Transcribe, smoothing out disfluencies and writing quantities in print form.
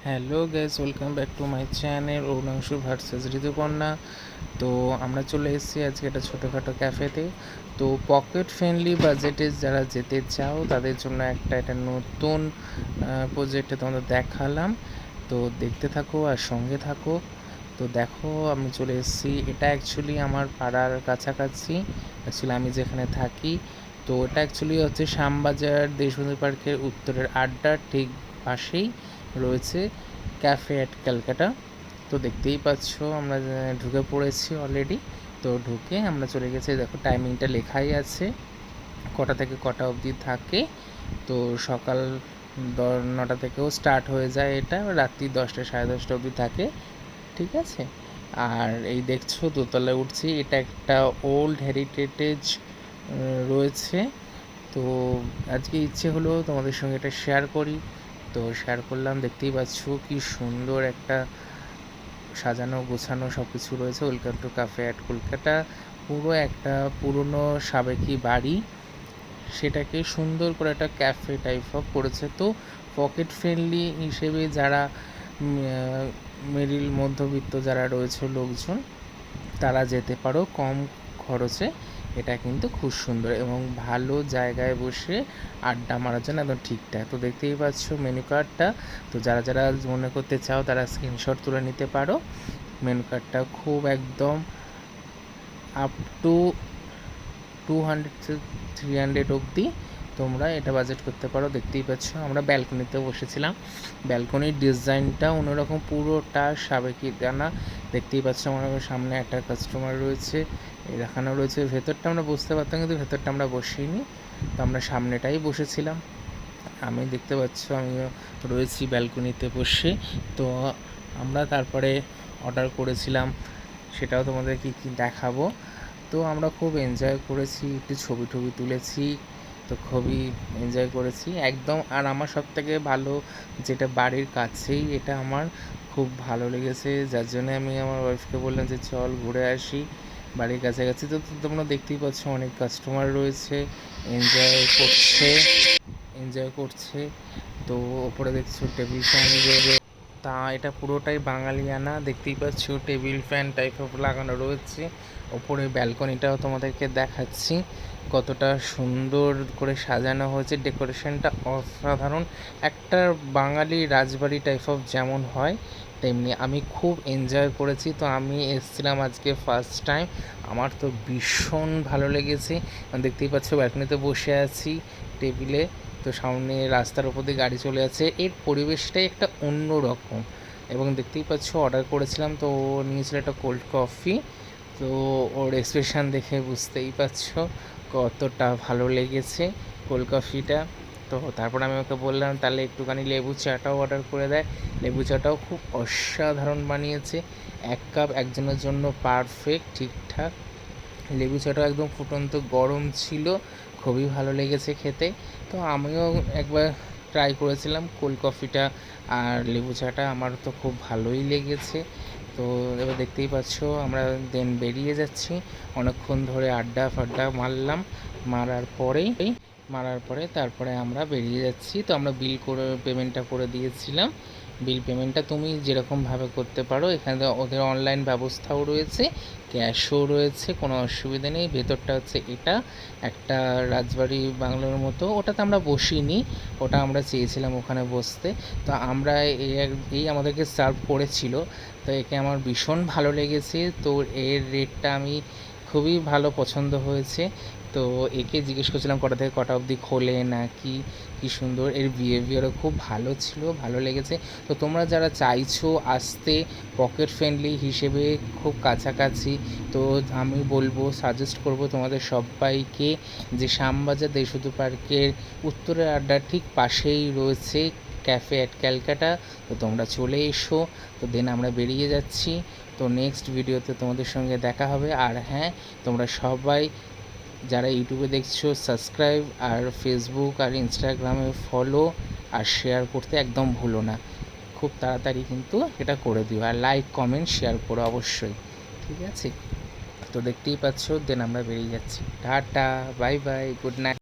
Hello guys, welcome back to my channel Arunanshu versus Rituparna. তো আমরা চলে এসেছি আজকে একটা ছোটোখাটো ক্যাফেতে। তো পকেট ফ্রেন্ডলি বাজেটে যারা যেতে চাও তাদের জন্য একটা নতুন প্রজেক্টে তোমাদের দেখালাম। তো দেখতে থাকো আর সঙ্গে থাকো। তো দেখো, আমি চলে এসেছি। এটা অ্যাকচুয়ালি আমার পাড়ার কাছাকাছি, অ্যাকচুয়ালি আমি যেখানে থাকি। তো এটা অ্যাকচুয়ালি হচ্ছে শ্যামবাজার দেশবন্ধু পার্কের উত্তরের আড্ডার ঠিক পাশেই রয়েছে ক্যাফে অ্যাট ক্যালকাটা। তো দেখতেই পাচ্ছ আমরা ঢুকে পড়েছি অলরেডি। তো ঢুকে আমরা চলে গেছি, দেখো টাইমিংটা লেখাই আছে কটা থেকে কটা অবধি থাকে। তো সকাল 9টা থেকেও স্টার্ট হয়ে যায়, এটা রাত্রি 10টা 10:30 অবধি থাকে, ঠিক আছে। আর এই দেখছো দোতলায় উঠছি, এটা একটা ওল্ড হেরিটেজ রয়েছে। তো আজকে ইচ্ছে হলো তোমাদের সঙ্গে এটা শেয়ার করি, তো শেয়ার করলাম। দেখতেই পাচ্ছ কি সুন্দর একটা সাজানো গোছানো সব কিছু রয়েছে। Welcome to cafe at Kolkata. পুরো একটা পুরনো সাবেকি বাড়ি, সেটাকে সুন্দর করে একটা ক্যাফে টাইপ অফ করেছে। তো পকেট ফ্রেন্ডলি হিসেবে যারা মিডিল মধ্যবিত্ত যারা রয়েছে লোকজন, তারা যেতে পারো কম খরচে। এটা কিন্তু খুব সুন্দর এবং ভালো জায়গায় বসে আড্ডা মারার জন্য একদম ঠিকঠাক। তো দেখতেই পাচ্ছ মেনু কার্ডটা। তো যারা যারা মনে করতে চাও তারা স্ক্রিনশট তুলে নিতে পারো। মেনু কার্ডটা খুব একদম আপ টু 200-300 অবধি তোমরা এটা বাজেট করতে পারো। দেখতেই পাচ্ছ আমরা ব্যালকনিতে বসেছিলাম। ব্যালকনির ডিজাইনটা অন্যরকম, পুরোটা সাবেকি দানা। দেখতেই পাচ্ছ আমার সামনে একটা কাস্টমার রয়েছে, দেখানো রয়েছে। ভেতরটা আমরা বসতে পারতাম কিন্তু ভেতরটা আমরা বসিনি, তো আমরা সামনেটাই বসেছিলাম। আমি দেখতে পাচ্ছ আমিও রয়েছি ব্যালকনিতে বসে। তো আমরা তারপরে অর্ডার করেছিলাম, সেটাও তোমাদেরকে কি দেখাবো। তো আমরা খুব এনজয় করেছি, একটু ছবি টবি তুলেছি। তো খুবই এনজয় করেছি একদম। আর আমার সবথেকে ভালো যেটা বাড়ির কাছেই, এটা আমার খুব ভালো লেগেছে, যার জন্য আমি আমার ওয়াইফকে বললাম যে চল ঘুরে আসি বাড়ির কাছাকাছি। তো তোমরা দেখতেই পাচ্ছ অনেক কাস্টমার রয়েছে, এনজয় করছে। তো ওপরে দেখছো টেবিল ফ্যান, তা এটা পুরোটাই বাঙালিয়ানা। দেখতেই পাচ্ছ টেবিল ফ্যান টাইপ অফ লাগানো রয়েছে। ওপরে ব্যালকনিটাও তোমাদেরকে দেখাচ্ছি কতটা সুন্দর করে সাজানো হয়েছে। ডেকোরেশনটা অসাধারণ, একটা বাঙালি রাজবাড়ি টাইপ অফ যেমন হয় তেমনি। আমি খুব এনজয় করেছি। তো আমি এসেছিলাম আজকে ফার্স্ট টাইম, আমার তো ভীষণ ভালো লেগেছে। দেখতেই পাচ্ছ ব্যালকনিতে বসে আছি টেবিলে, তো সামনে রাস্তার উপর দিয়ে গাড়ি চলে যাচ্ছে, এর পরিবেশটাই একটা অন্য রকম। এবং দেখতেই পাচ্ছ অর্ডার করেছিলাম, তো ও নিয়েছিল একটা কোল্ড কফি। তো ওর এক্সপ্রেশন দেখে বুঝতেই পারছো কতটা ভালো লেগেছে কোল্ড কফিটা। তো তারপর আমি ওকে বললাম তাহলে একটুখানি লেবু চাটাও অর্ডার করে দেয়। লেবু চাটাও খুব অসাধারণ বানিয়েছে, 1 কাপ একজনের জন্য পারফেক্ট, ঠিকঠাক। লেবু চাটাও একদম ফুটন্ত গরম ছিল, খুবই ভালো লেগেছে খেতে। তো আমিও একবার ট্রাই করেছিলাম কোল্ড কফিটা আর লেবু চাটা, আমার তো খুব ভালোই লেগেছে। তো এবার দেখতেই পাচ্ছ আমরা দেন বেরিয়ে যাচ্ছি। অনেকক্ষণ ধরে আড্ডা ফাড্ডা মারার পরে তারপরে আমরা বেরিয়ে যাচ্ছি। তো আমরা বিল করে পেমেন্টটা করে দিয়েছিলাম। বিল পেমেন্টটা তুমি যেরকমভাবে করতে পারো, এখানে ওদের অনলাইন ব্যবস্থাও রয়েছে, ক্যাশও রয়েছে, কোনো অসুবিধা নেই। ভেতরটা হচ্ছে এটা একটা রাজবাড়ি বাংলোর মতো, ওটাতে আমরা বসিনি, ওটা আমরা চেয়েছিলাম ওখানে বসতে। তো আমরা এই আমাদেরকে সার্ভ করেছিল। তো একে আমার ভীষণ ভালো লেগেছে। তো এর রেটটা আমি খুবই ভালো পছন্দ হয়েছে। তো একে জিজ্ঞেস করছিলাম কটা থেকে কটা অবধি খোলে না কি। কী সুন্দর, এর বিহেভিয়ারও খুব ভালো ছিল, ভালো লেগেছে। তো তোমরা যারা চাইছো আসতে পকেট ফ্রেন্ডলি হিসেবে খুব কাছাকাছি, তো আমি বলবো, সাজেস্ট করব তোমাদের সবাইকে যে শ্যামবাজার দেশবন্ধু পার্কের উত্তরের আড্ডার ঠিক পাশেই রয়েছে ক্যাফে অ্যাট ক্যালকাটা। তো তোমরা চলে এসো। তো দেন আমরা বেরিয়ে যাচ্ছি। তো নেক্সট ভিডিওতে তোমাদের সঙ্গে দেখা হবে। আর হ্যাঁ, তোমরা সবাই যারা ইউটিউবে দেখছো সাবস্ক্রাইব, আর ফেসবুক আর ইনস্টাগ্রামে ফলো আর শেয়ার করতে একদম ভুলো না। খুব তাড়াতাড়ি কিন্তু এটা করে দিও, আর লাইক কমেন্ট শেয়ার করো অবশ্যই, ঠিক আছে। তো দেখতেই পাচ্ছ, দেন আমরা বেরিয়ে যাচ্ছি। Tata, bye bye, good night.